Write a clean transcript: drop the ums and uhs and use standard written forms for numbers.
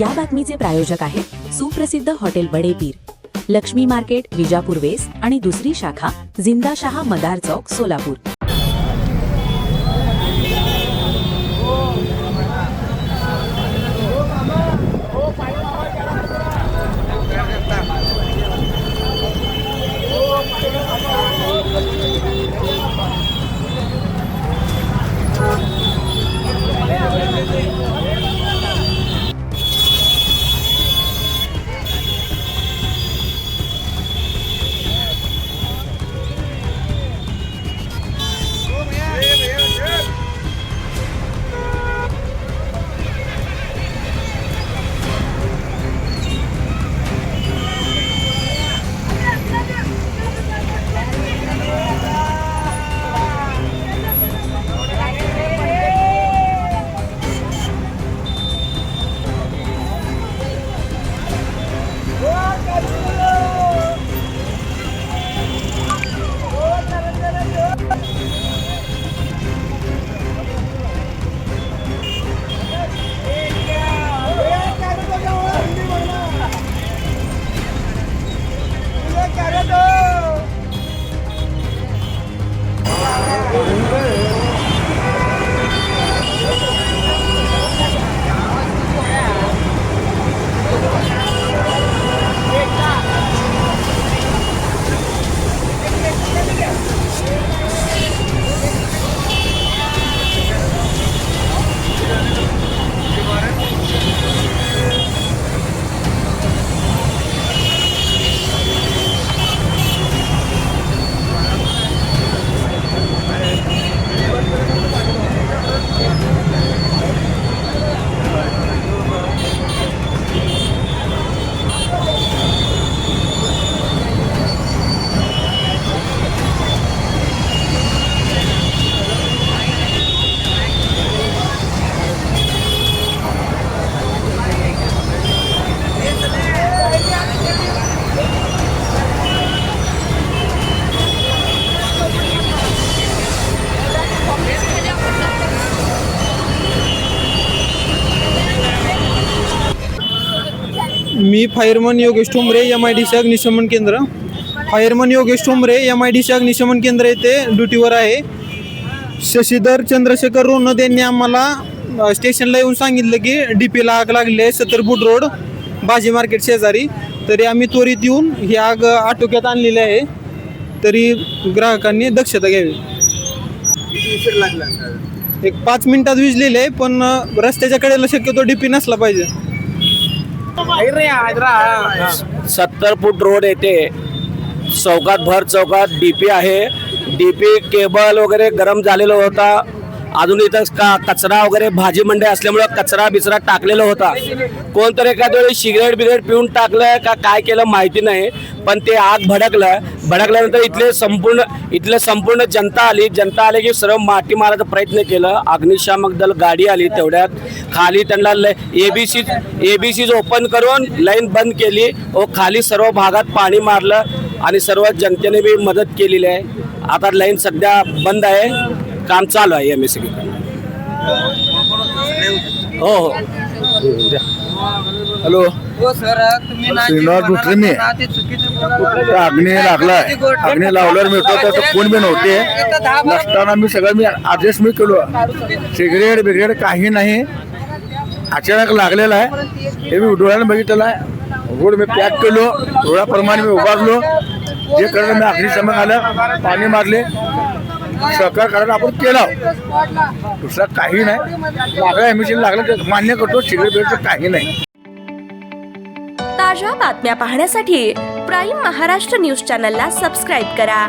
या बातमीचे प्रायोजक आहेत सुप्रसिद्ध hotel Badepir, Laxmi market, Vijapur west आणि दुसरी शाखा जिंदाशहा मदार चौक, सोलापूर। मी फायरमन योगेश ठोंबरे, MIDC अग्निशमन केंद्र। फायरमन योगेश ठोंबरे, MIDC अग्निशमन केंद्र येथे ड्युटीवर आहे। शशीधर चंद्रशेखर रोनद यांनी आम्हाला स्टेशनला येऊन सांगितलं की DPला आग लागली आहे, सतरपूट रोड, भाजी मार्केट शेजारी। तरी आम्ही त्वरित येऊन ही आग आटोक्यात आणलेली आहे। तरी ग्राहकांनी दक्षता घ्यावी। एक 5 मिनिटात विजलेली आहे, पण रस्त्याच्या कडेला शक्यतो DP नसला पाहिजे। 70 फूट रोड येते चौकात, भर चौकात DP आहे। DP केबल वगैरे गरम झालेला होता। अजून इथं कचरा वगैरे, भाजी मंडई असल्यामुळे कचरा बिचरा टाकलेला होता। कोणतरी एखाद्या वेळी सिगरेट बिगरेट पिऊन टाकलं का काय केलं माहिती नाही, पण ते आग भडकल्यानंतर इथले संपूर्ण जनता आली की सर्व माती मारायचा प्रयत्न केलं। अग्निशामक दल गाडी आली, तेवढ्यात खाली त्यांना एबीसी ओपन करून लाईन बंद केली व खाली सर्व भागात पाणी मारलं आणि सर्व जनतेने बी मदत केलेली आहे। आता लाईन सध्या बंद आहे, काम चालू आहे MSC। हो हो, हॅलो श्रीनिवास भुटरे, मी अग्नी लागलाय, अग्नी लावल्यावर मिळतो तर कोण बी नव्हते नसताना मी सगळं ॲडजस्ट केलो। सिगरेट बिगरेट काही नाही, अचानक लागलेला आहे। हे मी डोळ्यानं बघितलेलं आहे। रोड मी पॅक केलो, डोळ्याप्रमाणे मी उभारलो। जे करणं मी अग्निशमन आलं, पाणी मारले, सहकार करायला आपण केला, दुसरा काही नाही। लागला MSC लागलं तर मान्य करतो, सिगरेट बिगरेट काही नाही। ताज्या बातम्या पाहण्यासाठी प्राईम महाराष्ट्र न्यूज चॅनलला सबस्क्राईब करा।